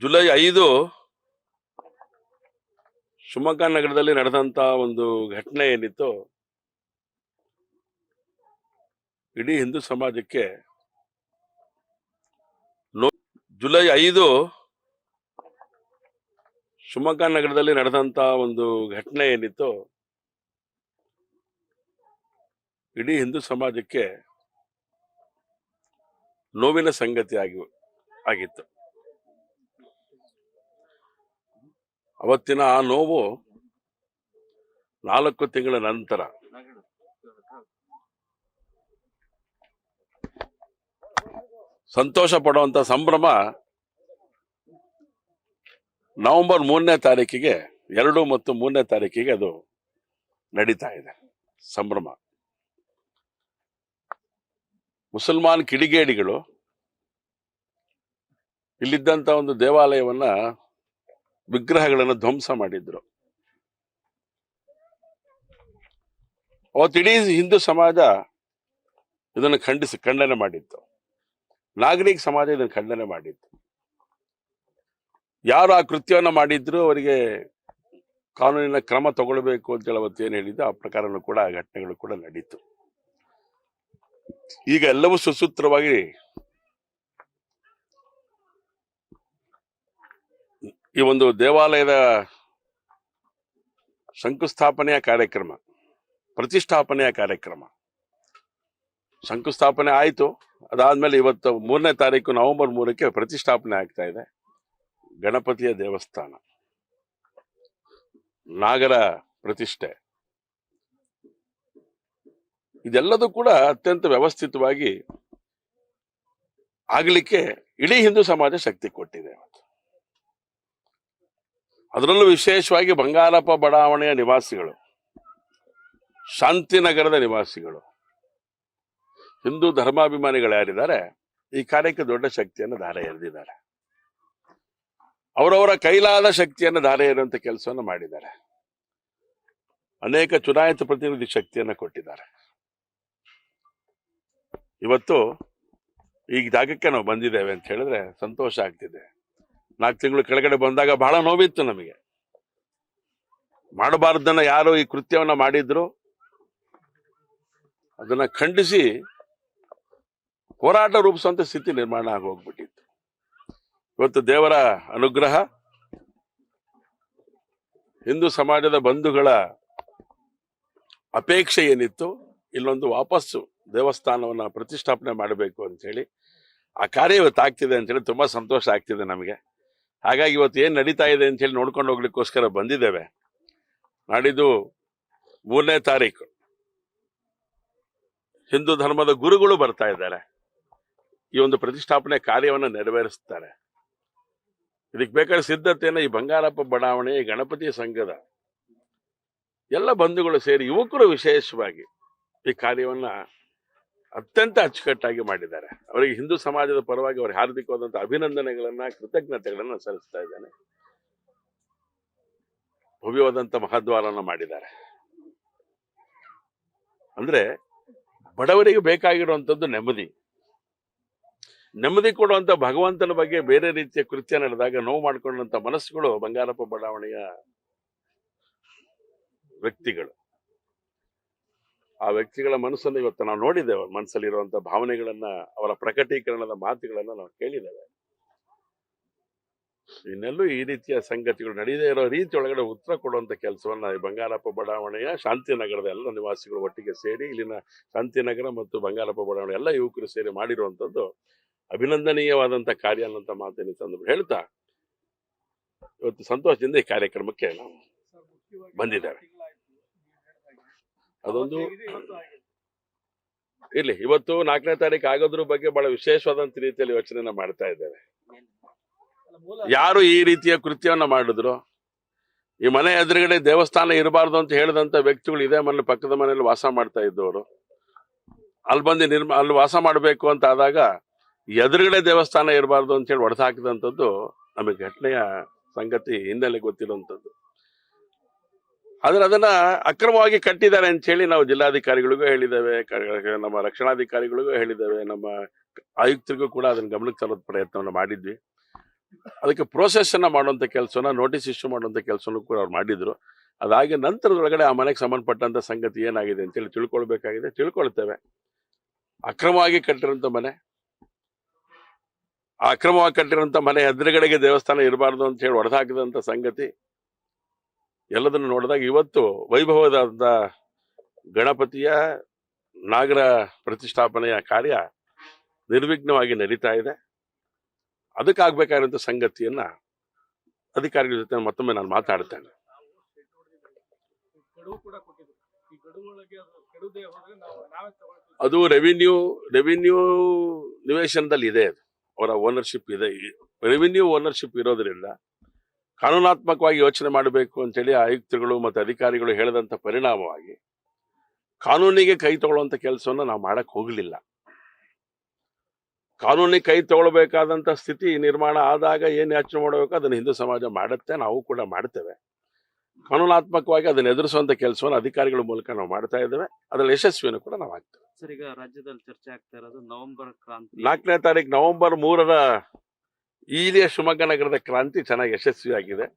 July 5 Shivamogga ನಗರದಲ್ಲಿ ನಡೆದಂತ ಒಂದು ಘಟನೆ ಏನಿತ್ತು, ಇಡೀ ಹಿಂದೂ ಸಮಾಜಕ್ಕೆ ಜುಲೈ 5 ಶಿವಮೊಗ್ಗ ನಗರದಲ್ಲಿ ನಡೆದಂತ ಒಂದು ಘಟನೆ ಏನಿತ್ತು, ಇಡೀ ಹಿಂದೂ ಸಮಾಜಕ್ಕೆ ನೋವಿನ ಸಂಗತಿ ಆಗಿತ್ತು. ಅವತ್ತಿನ ಆ ನೋವು 4 ತಿಂಗಳ ನಂತರ ಸಂತೋಷ ಪಡುವಂತ ಸಂಭ್ರಮ ನವೆಂಬರ್ 3ನೇ ತಾರೀಕಿಗೆ 2 ಮತ್ತು 3ನೇ ತಾರೀಕಿಗೆ ಅದು ನಡೀತಾ ಇದೆ. ಸಂಭ್ರಮ. ಮುಸಲ್ಮಾನ್ ಕಿಡಿಗೇಡಿಗಳು ಇಲ್ಲಿದ್ದಂತ ಒಂದು ದೇವಾಲಯವನ್ನ, ವಿಗ್ರಹಗಳನ್ನು ಧ್ವಂಸ ಮಾಡಿದ್ರು. ಅವತ್ತಿಡೀ ಹಿಂದೂ ಸಮಾಜ ಇದನ್ನು ಖಂಡನೆ ಮಾಡಿತ್ತು. ನಾಗರಿಕ ಸಮಾಜ ಇದನ್ನು ಖಂಡನೆ ಮಾಡಿತ್ತು. ಯಾರು ಆ ಕೃತ್ಯವನ್ನು ಮಾಡಿದ್ರು ಅವರಿಗೆ ಕಾನೂನಿನ ಕ್ರಮ ತಗೊಳ್ಬೇಕು ಅಂತ ಹೇಳಿ ಅವತ್ತು ಏನು ಹೇಳಿದ್ದು, ಆ ಪ್ರಕಾರನೂ ಕೂಡ ಆ ಘಟನೆಗಳು ಕೂಡ ನಡೀತು. ಈಗ ಎಲ್ಲವೂ ಸುಸೂತ್ರವಾಗಿ ಈ ಒಂದು ದೇವಾಲಯದ ಶಂಕುಸ್ಥಾಪನೆಯ ಕಾರ್ಯಕ್ರಮ, ಪ್ರತಿಷ್ಠಾಪನೆಯ ಕಾರ್ಯಕ್ರಮ, ಶಂಕುಸ್ಥಾಪನೆ ಆಯಿತು. ಅದಾದ್ಮೇಲೆ ಇವತ್ತು 3ನೇ ತಾರೀಕು ನವೆಂಬರ್ 3ಕ್ಕೆ ಪ್ರತಿಷ್ಠಾಪನೆ ಆಗ್ತಾ ಇದೆ. ಗಣಪತಿಯ ದೇವಸ್ಥಾನ, ನಾಗರ ಪ್ರತಿಷ್ಠೆ, ಇದೆಲ್ಲದೂ ಕೂಡ ಅತ್ಯಂತ ವ್ಯವಸ್ಥಿತವಾಗಿ ಆಗಲಿಕ್ಕೆ ಇಡೀ ಹಿಂದೂ ಸಮಾಜ ಶಕ್ತಿ ಕೊಟ್ಟಿದೆ. ಅದರಲ್ಲೂ ವಿಶೇಷವಾಗಿ ಬಂಗಾರಪ್ಪ ಬಡಾವಣೆಯ ನಿವಾಸಿಗಳು, ಶಾಂತಿನಗರದ ನಿವಾಸಿಗಳು, ಹಿಂದೂ ಧರ್ಮಾಭಿಮಾನಿಗಳು ಯಾರಿದ್ದಾರೆ, ಈ ಕಾರ್ಯಕ್ಕೆ ದೊಡ್ಡ ಶಕ್ತಿಯನ್ನು ಧಾರೆ ಎರೆದಿದ್ದಾರೆ. ಅವರವರ ಕೈಲಾದ ಶಕ್ತಿಯನ್ನು ಧಾರೆ ಎರೆಯುವಂತ ಕೆಲಸವನ್ನು ಮಾಡಿದ್ದಾರೆ. ಅನೇಕ ಚುನಾಯಿತ ಪ್ರತಿನಿಧಿ ಶಕ್ತಿಯನ್ನು ಕೊಟ್ಟಿದ್ದಾರೆ. ಇವತ್ತು ಈ ಜಾಗಕ್ಕೆ ನಾವು ಬಂದಿದ್ದೇವೆ ಅಂತ ಹೇಳಿದ್ರೆ ಸಂತೋಷ ಆಗ್ತಿದೆ. 4 ತಿಂಗಳು ಕೆಳಗಡೆ ಬಂದಾಗ ಬಹಳ ನೋವಿತ್ತು ನಮಗೆ. ಮಾಡಬಾರ್ದನ್ನ ಯಾರು ಈ ಕೃತ್ಯವನ್ನ ಮಾಡಿದ್ರು ಅದನ್ನ ಖಂಡಿಸಿ ಹೋರಾಟ ರೂಪಿಸುವಂತ ಸ್ಥಿತಿ ನಿರ್ಮಾಣ ಆಗೋಗ್ಬಿಟ್ಟಿತ್ತು. ಇವತ್ತು ದೇವರ ಅನುಗ್ರಹ, ಹಿಂದೂ ಸಮಾಜದ ಬಂಧುಗಳ ಅಪೇಕ್ಷೆ ಏನಿತ್ತು, ಇಲ್ಲೊಂದು ವಾಪಸ್ಸು ದೇವಸ್ಥಾನವನ್ನ ಪ್ರತಿಷ್ಠಾಪನೆ ಮಾಡಬೇಕು ಅಂತ ಹೇಳಿ ಆ ಕಾರ್ಯ ಇವತ್ತು ಆಗ್ತಿದೆ ಅಂತ ಹೇಳಿ ತುಂಬಾ ಸಂತೋಷ ಆಗ್ತಿದೆ ನಮಗೆ. ಹಾಗಾಗಿ ಇವತ್ತು ಏನ್ ನಡೀತಾ ಇದೆ ಅಂತ ಹೇಳಿ ನೋಡ್ಕೊಂಡು ಹೋಗ್ಲಿಕ್ಕೋಸ್ಕರ ಬಂದಿದ್ದೇವೆ. ನಾಡಿದ್ದು 3ನೇ ತಾರೀಕು ಹಿಂದೂ ಧರ್ಮದ ಗುರುಗಳು ಬರ್ತಾ ಇದ್ದಾರೆ. ಈ ಒಂದು ಪ್ರತಿಷ್ಠಾಪನೆ ಕಾರ್ಯವನ್ನು ನೆರವೇರಿಸ್ತಾರೆ. ಇದಕ್ಕೆ ಬೇಕಾದ ಸಿದ್ಧತೆಯನ್ನು ಈ ಬಂಗಾರಪ್ಪ ಬಡಾವಣೆ, ಗಣಪತಿ ಸಂಘದ ಎಲ್ಲ ಬಂಧುಗಳು ಸೇರಿ, ಯುವಕರು ವಿಶೇಷವಾಗಿ ಈ ಕಾರ್ಯವನ್ನ ಅತ್ಯಂತ ಅಚ್ಚುಕಟ್ಟಾಗಿ ಮಾಡಿದ್ದಾರೆ. ಅವರಿಗೆ ಹಿಂದೂ ಸಮಾಜದ ಪರವಾಗಿ ಅವರಿಗೆ ಹಾರ್ದಿಕವಾದಂತಹ ಅಭಿನಂದನೆಗಳನ್ನ, ಕೃತಜ್ಞತೆಗಳನ್ನ ಸಲ್ಲಿಸ್ತಾ ಇದ್ದೇನೆ. ಭವ್ಯವಾದಂತ ಮಹದ್ವಾರನ ಮಾಡಿದ್ದಾರೆ. ಅಂದ್ರೆ ಬಡವರಿಗೆ ಬೇಕಾಗಿರುವಂತದ್ದು ನೆಮ್ಮದಿ. ನೆಮ್ಮದಿ ಕೊಡುವಂತ ಭಗವಂತನ ಬಗ್ಗೆ ಬೇರೆ ರೀತಿಯ ಕೃತ್ಯ ನಡೆದಾಗ ನೋವು ಮಾಡಿಕೊಂಡಂತ ಮನಸ್ಸುಗಳು ಬಂಗಾರಪ್ಪ ಬಡಾವಣೆಯ ವ್ಯಕ್ತಿಗಳು. ಆ ವ್ಯಕ್ತಿಗಳ ಮನಸ್ಸನ್ನು ಇವತ್ತು ನಾವು ನೋಡಿದ್ದೇವೆ. ಮನಸ್ಸಲ್ಲಿರುವಂತ ಭಾವನೆಗಳನ್ನ, ಅವರ ಪ್ರಕಟೀಕರಣದ ಮಾತುಗಳನ್ನ ನಾವು ಕೇಳಿದ್ದೇವೆ. ಇನ್ನೆಲ್ಲೂ ಈ ರೀತಿಯ ಸಂಗತಿಗಳು ನಡೆಯದೇ ಇರೋ ರೀತಿ ಒಳಗಡೆ ಉತ್ತರ ಕೊಡುವಂತ ಕೆಲಸವನ್ನ ಈ ಬಂಗಾರಪ್ಪ ಬಡಾವಣೆಯ ಶಾಂತಿನಗರದ ಎಲ್ಲ ನಿವಾಸಿಗಳು ಒಟ್ಟಿಗೆ ಸೇರಿ, ಇಲ್ಲಿನ ಶಾಂತಿನಗರ ಮತ್ತು ಬಂಗಾರಪ್ಪ ಬಡಾವಣೆ ಎಲ್ಲ ಯುವಕರು ಸೇರಿ ಮಾಡಿರುವಂತದ್ದು ಅಭಿನಂದನೀಯವಾದಂತ ಕಾರ್ಯ ಅನ್ನೋಂಥ ಮಾತನ್ನು ತಂದು ಹೇಳ್ತಾ ಇವತ್ತು ಸಂತೋಷದಿಂದ ಈ ಕಾರ್ಯಕ್ರಮಕ್ಕೆ ನಾವು ಬಂದಿದ್ದೇವೆ. ಅದೊಂದು ಇರ್ಲಿ, ಇವತ್ತು 4ನೇ ತಾರೀಕು ಆಗೋದ್ರ ಬಗ್ಗೆ ಬಹಳ ವಿಶೇಷವಾದಂತ ರೀತಿಯಲ್ಲಿ ಯೋಚನೆಯನ್ನ ಮಾಡ್ತಾ ಇದ್ದೇವೆ. ಯಾರು ಈ ರೀತಿಯ ಕೃತ್ಯವನ್ನ ಮಾಡಿದ್ರು, ಈ ಮನೆ ಎದುರುಗಡೆ ದೇವಸ್ಥಾನ ಇರಬಾರ್ದು ಅಂತ ಹೇಳಿದಂತ ವ್ಯಕ್ತಿಗಳು ಇದೇ ಮನೆ ಪಕ್ಕದ ಮನೆಯಲ್ಲಿ ವಾಸ ಮಾಡ್ತಾ ಇದ್ದವರು ಅಲ್ಲಿ ಬಂದು ಅಲ್ಲಿ ವಾಸ ಮಾಡಬೇಕು ಅಂತ ಆದಾಗ ಎದುರುಗಡೆ ದೇವಸ್ಥಾನ ಇರಬಾರ್ದು ಅಂತ ಹೇಳಿ ಒಡೆದು ಹಾಕಿದಂಥದ್ದು ನಮಗೆ ಘಟನೆಯ ಸಂಗತಿ ಹಿನ್ನೆಲೆ ಗೊತ್ತಿರುವಂಥದ್ದು. ಆದ್ರೆ ಅದನ್ನ ಅಕ್ರಮವಾಗಿ ಕಟ್ಟಿದ್ದಾರೆ ಅಂತ ಹೇಳಿ ನಾವು ಜಿಲ್ಲಾಧಿಕಾರಿಗಳಿಗೂ ಹೇಳಿದ್ದೇವೆ, ನಮ್ಮ ರಕ್ಷಣಾಧಿಕಾರಿಗಳಿಗೂ ಹೇಳಿದ್ದೇವೆ, ನಮ್ಮ ಆಯುಕ್ತರಿಗೂ ಕೂಡ ಅದನ್ನ ಗಮನಕ್ಕೆ ತರೋದ್ ಪ್ರಯತ್ನವನ್ನು ಮಾಡಿದ್ವಿ. ಅದಕ್ಕೆ ಪ್ರೋಸೆಸ್ ಅನ್ನ ಮಾಡುವಂತ ಕೆಲಸನ, ನೋಟಿಸ್ ಇಶ್ಯೂ ಮಾಡುವಂತ ಕೆಲಸನೂ ಕೂಡ ಅವ್ರು ಮಾಡಿದ್ರು. ಅದಾಗಿ ನಂತರದೊಳಗಡೆ ಆ ಮನೆಗೆ ಸಂಬಂಧಪಟ್ಟಂತ ಸಂಗತಿ ಏನಾಗಿದೆ ಅಂತೇಳಿ ತಿಳ್ಕೊಳ್ಬೇಕಾಗಿದೆ, ತಿಳ್ಕೊಳ್ತೇವೆ. ಅಕ್ರಮವಾಗಿ ಕಟ್ಟಿರೋಂಥ ಮನೆ, ಆ ಅಕ್ರಮವಾಗಿ ಕಟ್ಟಿರೋಂಥ ಮನೆ ಎದುರುಗಡೆಗೆ ದೇವಸ್ಥಾನ ಇರಬಾರ್ದು ಅಂತ ಹೇಳಿ ಹೊಡೆದಾಕಿದಂತ ಸಂಗತಿ ಎಲ್ಲದನ್ನು ನೋಡಿದಾಗ ಇವತ್ತು ವೈಭವದ ಗಣಪತಿಯ ನಾಗರ ಪ್ರತಿಷ್ಠಾಪನೆಯ ಕಾರ್ಯ ನಿರ್ವಿಘ್ನವಾಗಿ ನಡೀತಾ ಇದೆ. ಅದಕ್ಕಾಗಬೇಕಾಗಿರುವಂಥ ಸಂಗತಿಯನ್ನ ಅಧಿಕಾರಿಗಳ ಜೊತೆ ಮತ್ತೊಮ್ಮೆ ನಾನು ಮಾತಾಡ್ತೇನೆ. ಅದು ರೆವಿನ್ಯೂ ನಿವೇಶನದಲ್ಲಿ ಇದೆ, ಅದು ಅವರ ಓನರ್ಶಿಪ್ ಇದೆ. ರೆವಿನ್ಯೂ ಓನರ್ಶಿಪ್ ಇರೋದ್ರಿಂದ ಕಾನೂನಾತ್ಮಕವಾಗಿ ಯೋಚನೆ ಮಾಡಬೇಕು ಅಂತೇಳಿ ಆಯುಕ್ತರುಗಳು ಮತ್ತು ಅಧಿಕಾರಿಗಳು ಹೇಳಿದಂತ ಪರಿಣಾಮವಾಗಿ ಕಾನೂನಿಗೆ ಕೈ ತಗೊಳ್ಳುವಂತ ಕೆಲಸವನ್ನ ನಾವು ಮಾಡಕ್ ಹೋಗ್ಲಿಲ್ಲ. ಕಾನೂನಿಗೆ ಕೈ ತಗೊಳ್ಬೇಕಾದಂತ ಸ್ಥಿತಿ ನಿರ್ಮಾಣ ಆದಾಗ ಏನ್ ಯೋಚನೆ ಮಾಡಬೇಕು ಅದನ್ನ ಹಿಂದೂ ಸಮಾಜ ಮಾಡುತ್ತೆ, ನಾವು ಕೂಡ ಮಾಡ್ತೇವೆ. ಕಾನೂನಾತ್ಮಕವಾಗಿ ಅದನ್ನ ಎದುರಿಸುವಂತ ಕೆಲಸವನ್ನು ಅಧಿಕಾರಿಗಳ ಮೂಲಕ ನಾವು ಮಾಡ್ತಾ ಇದ್ದೇವೆ. ಅದರಲ್ಲಿ ಯಶಸ್ವಿಯನ್ನು ಕೂಡ ನಾವು ಆಗ್ತೇವೆ. ಸರ್, ಈಗ ರಾಜ್ಯದಲ್ಲಿ ಚರ್ಚೆ ಆಗ್ತಾ ಇರೋದು ನವೆಂಬರ್ ಕ್ರಾಂತಿ. 4ನೇ ತಾರೀಕು ನವೆಂಬರ್ 3ರ ಇಲ್ಲಿಯ ಶಿವಮೊಗ್ಗ ನಗರದ ಕ್ರಾಂತಿ ಚೆನ್ನಾಗಿ ಯಶಸ್ವಿಯಾಗಿದೆ.